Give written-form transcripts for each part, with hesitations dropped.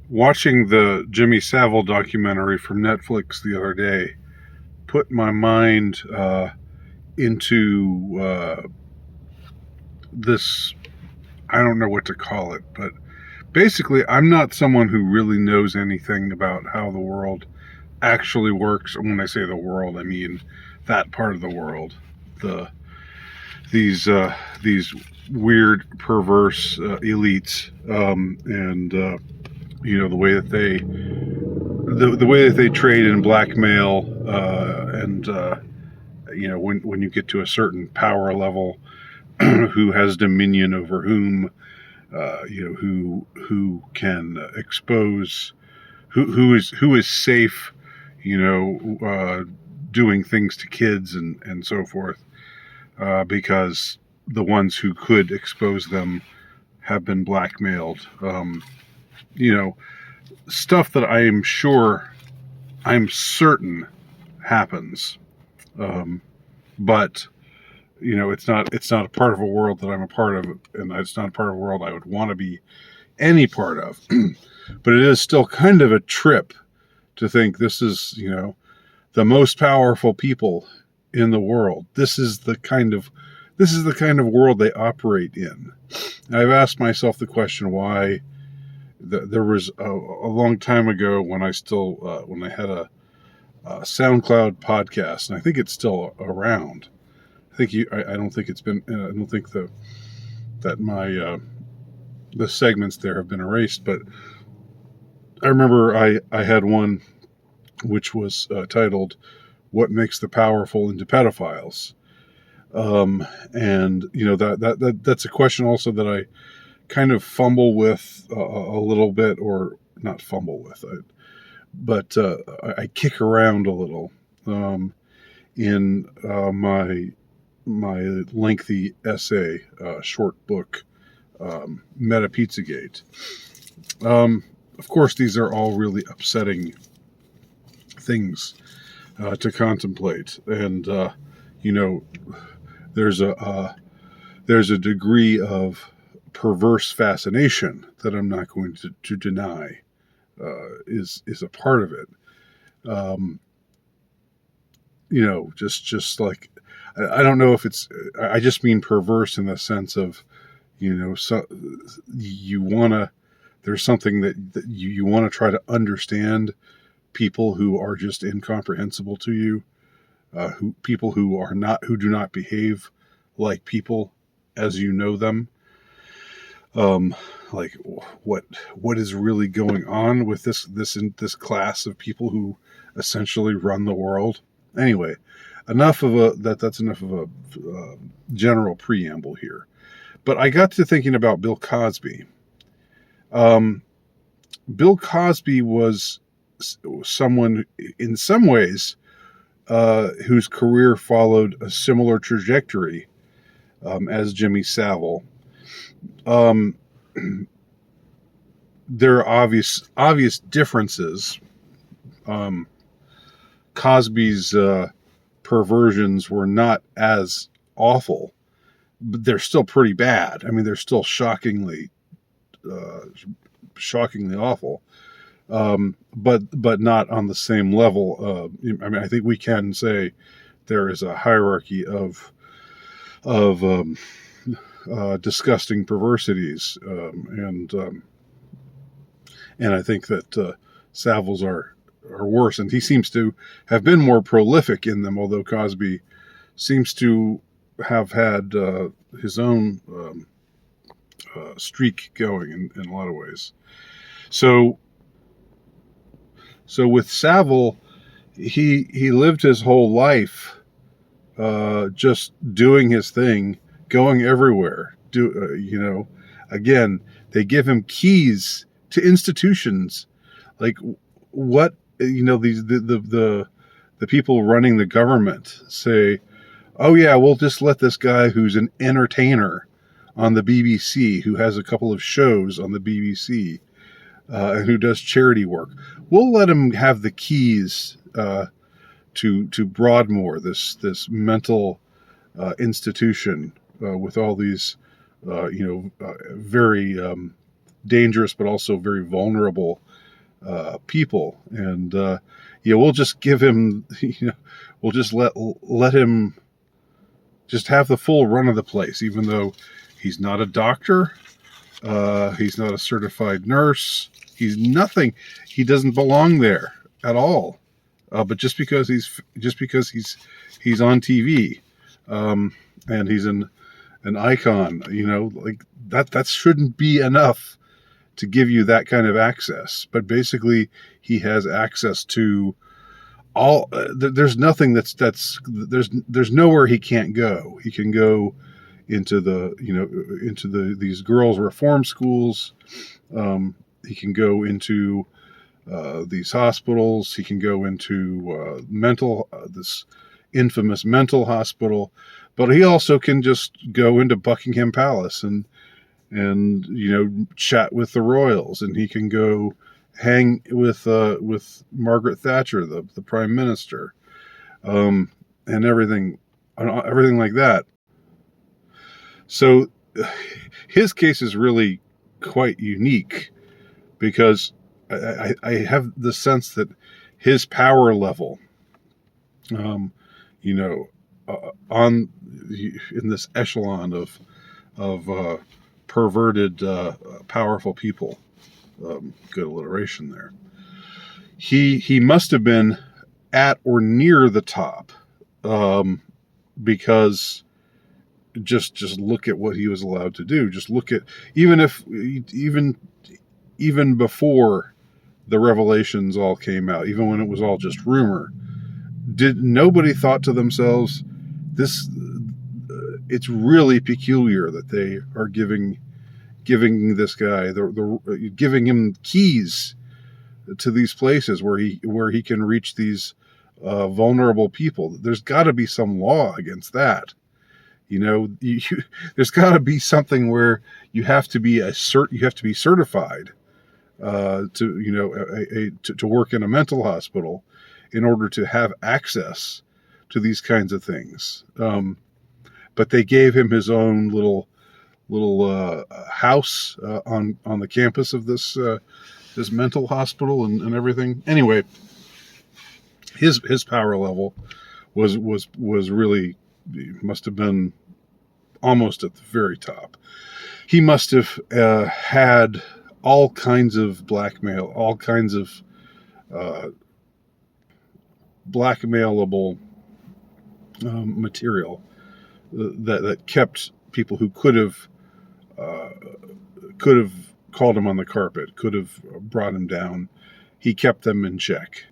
Watching the Jimmy Savile documentary from Netflix the other day put my mind into this. I don't know what to call it, but basically, I'm not someone who really knows anything about how the world actually works. And when I say the world, I mean that part of the world. The these weird, perverse elites, and the way that the way that they trade and blackmail, and when you get to a certain power level, who has dominion over whom, who can expose, who is safe, doing things to kids and so forth, because the ones who could expose them have been blackmailed. You know, Stuff that I'm certain happens, but it's not a part of a world that I'm a part of, and it's not a part of a world I would want to be any part of. But it is still kind of a trip to think this is the most powerful people in the world. This is the kind of world they operate in. And I've asked myself the question why. There was a long time ago when I had a SoundCloud podcast, and I think it's still around. I don't think it's been. I don't think that my the segments there have been erased. But I remember I had one which was titled "What Makes the Powerful into Pedophiles," and that's a question also that I kind of fumble with a little bit, or not fumble with, but I kick around a little in my lengthy essay, short book, Meta Pizzagate. Of course, these are all really upsetting things to contemplate, and there's a degree of perverse fascination that I'm not going to deny is a part of it. Just like, I don't know if it's, I just mean perverse in the sense of, so you want to, there's something that you want to try to understand people who are just incomprehensible to you, people who do not behave like people as you know them. Like what is really going on with this class of people who essentially run the world. Anyway, that's enough of a general preamble here. But I got to thinking about Bill Cosby. Bill Cosby was someone, in some ways, whose career followed a similar trajectory as Jimmy Savile. There are obvious differences. Cosby's perversions were not as awful, but they're still pretty bad. I mean, they're still shockingly awful, but not on the same level. I think we can say there is a hierarchy of disgusting perversities, and I think that Savile's are worse, and he seems to have been more prolific in them, although Cosby seems to have had his own streak going in a lot of ways. So with Savile, he lived his whole life just doing his thing, going everywhere. Again, they give him keys to institutions, like what the people running the government say, oh yeah, we'll just let this guy who's an entertainer on the BBC, who has a couple of shows on the BBC, and who does charity work, we'll let him have the keys to Broadmoor, this mental institution with all these very dangerous but also very vulnerable people, and we'll just give him, we'll just let him just have the full run of the place, even though he's not a doctor, he's not a certified nurse, he's nothing, he doesn't belong there at all. But just because he's on TV, and he's an icon, like that shouldn't be enough to give you that kind of access. But basically, he has access to all. There's nothing there's nowhere he can't go. He can go into these girls' reform schools. He can go into these hospitals. He can go into this infamous mental hospital, but he also can just go into Buckingham Palace and chat with the royals, and he can go hang with Margaret Thatcher, the prime minister, and everything like that. So his case is really quite unique because I have the sense that his power level, on in this echelon of perverted, powerful people, good alliteration there. He must have been at or near the top, because just look at what he was allowed to do. Just look at even before the revelations all came out, even when it was all just rumor, nobody thought to themselves, it's really peculiar that they are giving this guy giving him keys to these places where he can reach these vulnerable people. There's got to be some law against that. There's got to be something where you have to be certified to work in a mental hospital in order to have access to these kinds of things. But they gave him his own little house on the campus of this mental hospital and everything. Anyway, his power level was really, must have been almost at the very top. He must have had all kinds of blackmail, all kinds of blackmailable material that kept people who could have called him on the carpet, could have brought him down. He kept them in check.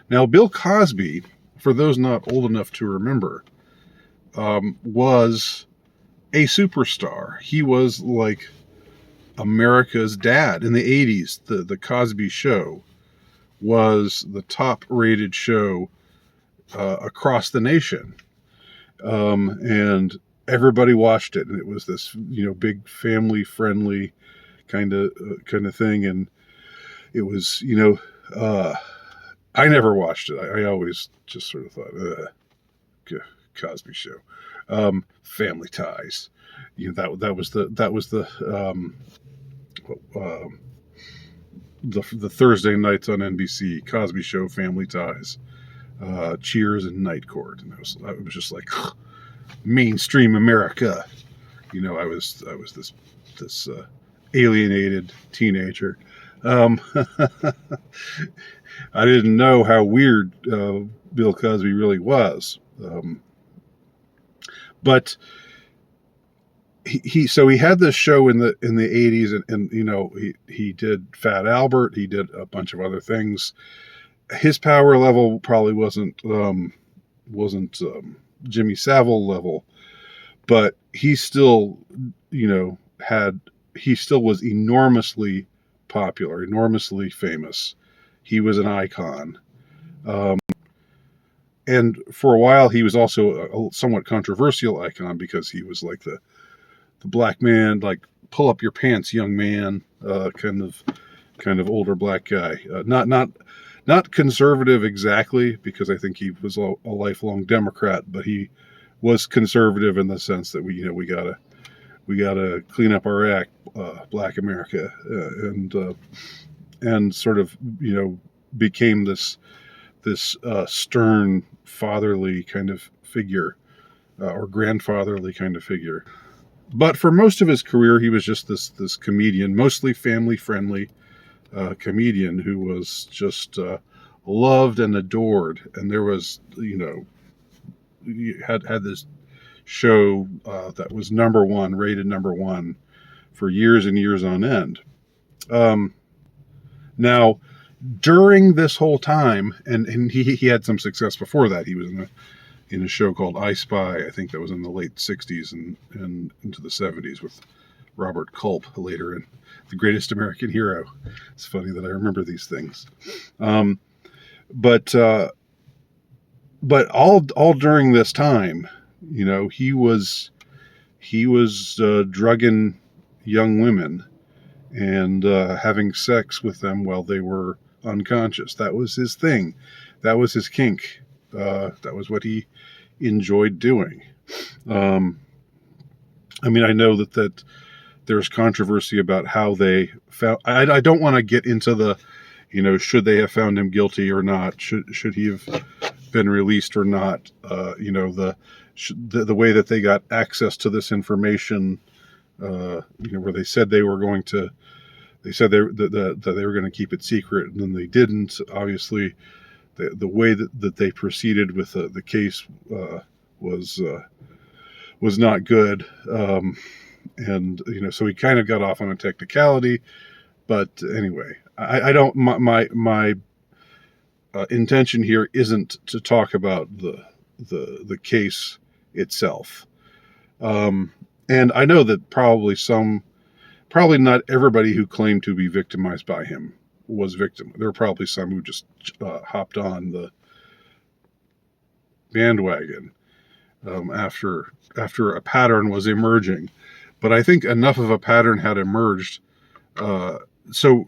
Now, Bill Cosby, for those not old enough to remember, was a superstar. He was like America's dad in the 80s. The Cosby Show was the top-rated show across the nation, and everybody watched it. And it was this, big family-friendly kind of thing. And it was, I never watched it. I always just sort of thought, Cosby Show, Family Ties. That was the Thursday nights on NBC, Cosby Show, Family Ties, Cheers, and Night Court. And I was just like, mainstream America. I was this alienated teenager. I didn't know how weird Bill Cosby really was. But he had this show in the 80s, and he did Fat Albert, he did a bunch of other things. His power level probably wasn't Jimmy Savile level, but he still was enormously popular, enormously famous. He was an icon. And for a while, he was also a somewhat controversial icon because he was like the black man, like pull up your pants, young man, kind of older black guy. Not conservative exactly, because I think he was a lifelong Democrat, but he was conservative in the sense that we gotta clean up our act, Black America, and sort of, became this stern fatherly kind of figure, or grandfatherly kind of figure. But for most of his career, he was just this comedian, mostly family friendly comedian who was just loved and adored. And there was, he had this show that was rated number one for years and years on end. Now, during this whole time, and he had some success before that. He was in a show called I Spy. I think that was in the late 60s and into the 70s with Robert Culp later in The Greatest American Hero. It's funny that I remember these things. But all during this time, he was drugging young women and having sex with them while they were unconscious. That was his thing. That was his kink. That was what he enjoyed doing. I know that there's controversy about how they found. I don't want to get into the, should they have found him guilty or not? Should he have been released or not? The way that they got access to this information. Where they said they were going to. They said that they were going to keep it secret, and then they didn't. Obviously, the way that they proceeded with the case was not good, and so he kind of got off on a technicality. But anyway, I don't. My intention here isn't to talk about the case itself, and I know that probably not everybody who claimed to be victimized by him was victim. There were probably some who just hopped on the bandwagon after a pattern was emerging. But I think enough of a pattern had emerged so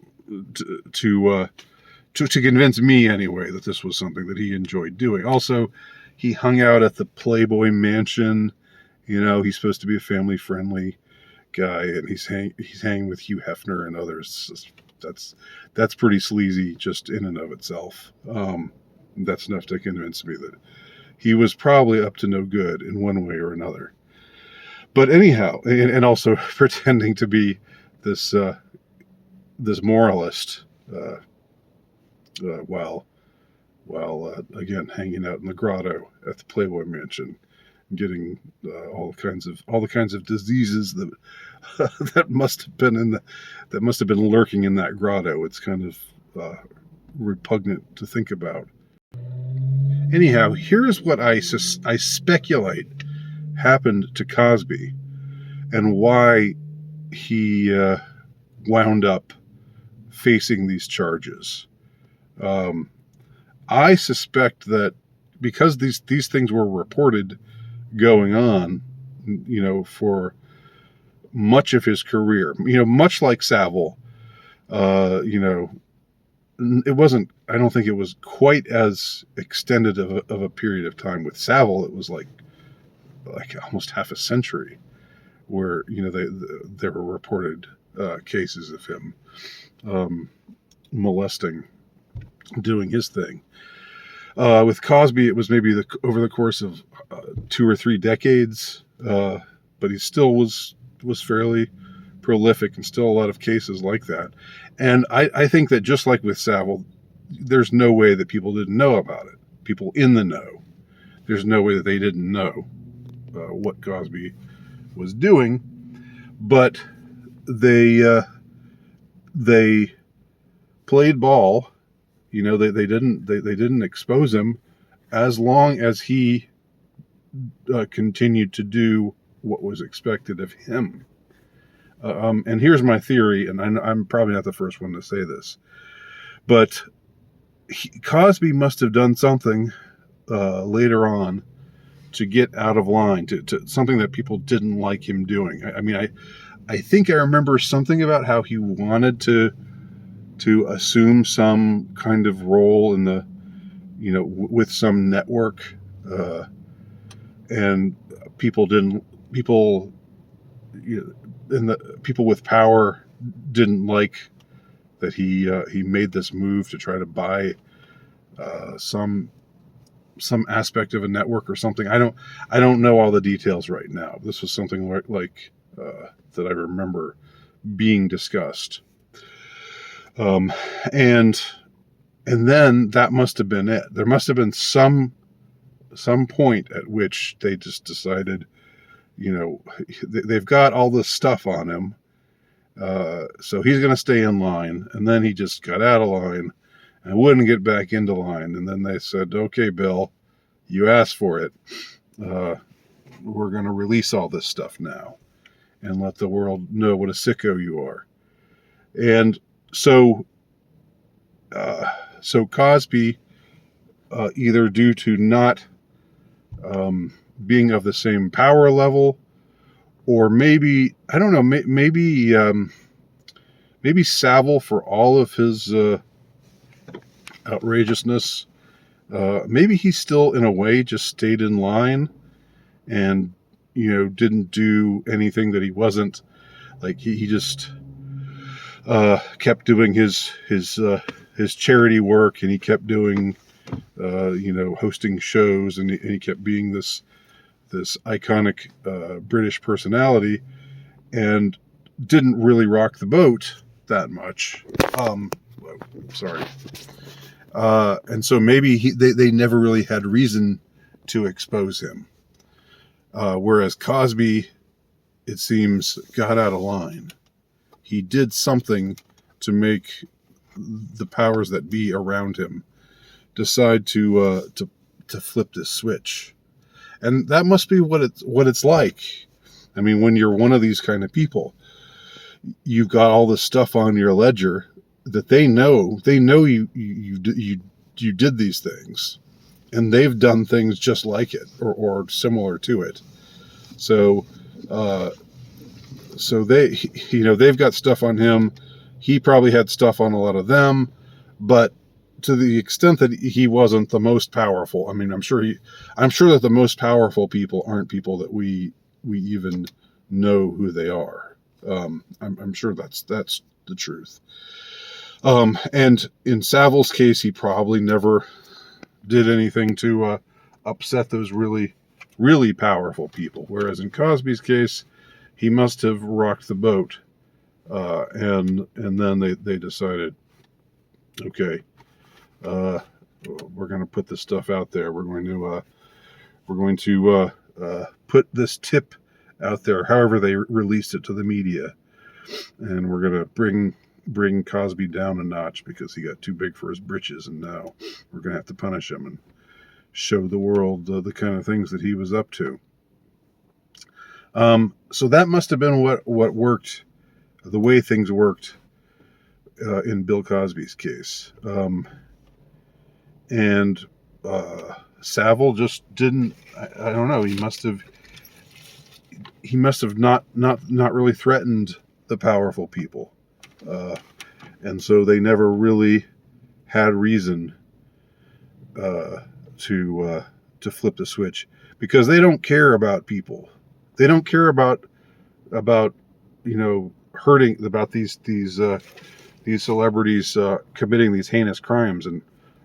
to convince me anyway that this was something that he enjoyed doing. Also, he hung out at the Playboy Mansion. He's supposed to be a family friendly guy, and he's hanging with Hugh Hefner and others. That's pretty sleazy just in and of itself. That's enough to convince me that he was probably up to no good in one way or another. But anyhow, and also pretending to be this moralist while again hanging out in the grotto at the Playboy Mansion, getting all the kinds of diseases that that must have been lurking in that grotto. It's kind of repugnant to think about. Anyhow, here's what I speculate happened to Cosby and why he wound up facing these charges. I suspect that because these things were reported going on, for much of his career, much like Savile, it wasn't, I don't think it was quite as extended of a period of time. With Savile, it was like almost half a century where, there were reported cases of him molesting, doing his thing. With Cosby, it was maybe over the course of 2 or 3 decades, but he still was fairly prolific, and still a lot of cases like that. And I think that just like with Savile, there's no way that people didn't know about it. People in the know, there's no way that they didn't know what Cosby was doing, but they played ball. They didn't expose him as long as he continued to do what was expected of him. And here's my theory, and I'm probably not the first one to say this, but Cosby must have done something later on to get out of line, to something that people didn't like him doing. I think I remember something about how he wanted to assume some kind of role in the, with some network, and people with power didn't like that he made this move to try to buy some aspect of a network or something. I don't know all the details right now. This was something like that I remember being discussed. And then that must have been it. There must have been some point at which they just decided, they've got all this stuff on him, so he's going to stay in line. And then he just got out of line and wouldn't get back into line. And then they said, "Okay, Bill, you asked for it. We're going to release all this stuff now and let the world know what a sicko you are." And so Cosby, either due to not being of the same power level, or maybe, I don't know, maybe Savile, for all of his outrageousness, maybe he still, in a way, just stayed in line and, didn't do anything that he wasn't, like, he just kept doing his charity work, and he kept doing, hosting shows, and he kept being this iconic British personality, and didn't really rock the boat that much. Sorry. And so maybe they never really had reason to expose him. Whereas Cosby, it seems, got out of line. He did something to make the powers that be around him decide to flip this switch. And that must be what it's like. I mean, when you're one of these kind of people, you've got all this stuff on your ledger that they know you did these things, and they've done things just like it or similar to it. So they've got stuff on him. He probably had stuff on a lot of them, but to the extent that he wasn't the most powerful, I mean, I'm sure that the most powerful people aren't people that we even know who they are. I'm sure that's the truth. And in Savile's case, he probably never did anything to upset those really, really powerful people. Whereas in Cosby's case, he must have rocked the boat, and then they decided, okay, we're going to put this stuff out there. We're going to put this tip out there, however they released it to the media, and we're going to bring Cosby down a notch because he got too big for his britches, and now we're going to have to punish him and show the world the kind of things that he was up to. So that must have been what worked, the way things worked in Bill Cosby's case. And Savile just didn't. I don't know. He must have not really threatened the powerful people, and so they never really had reason to flip the switch, because they don't care about people. They don't care about hurting, about these celebrities committing these heinous crimes and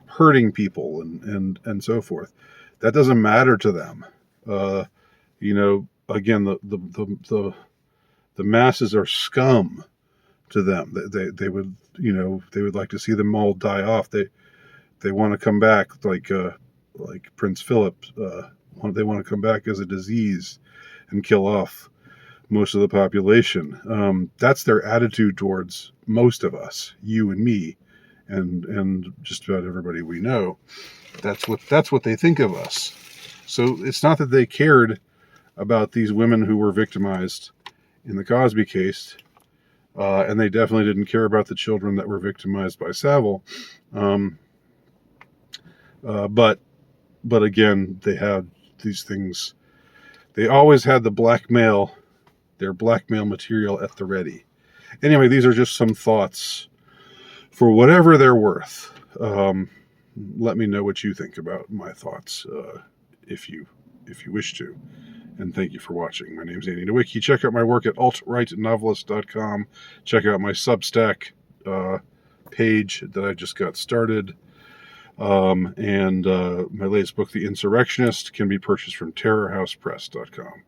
hurting people and so forth. That doesn't matter to them. Again, the masses are scum to them. They would like to see them all die off. They want to come back like Prince Philip. They want to come back as a disease and kill off most of the population. That's their attitude towards most of us, you and me, and just about everybody we know. That's what they think of us. So it's not that they cared about these women who were victimized in the Cosby case, and they definitely didn't care about the children that were victimized by Savile. But again, they had these things. They always had their blackmail material at the ready. Anyway, these are just some thoughts for whatever they're worth. Let me know what you think about my thoughts, if you wish to. And thank you for watching. My name is Andy Nowicki. Check out my work at altrightnovelist.com. Check out my Substack, page that I just got started. And my latest book, The Insurrectionist, can be purchased from terrorhousepress.com.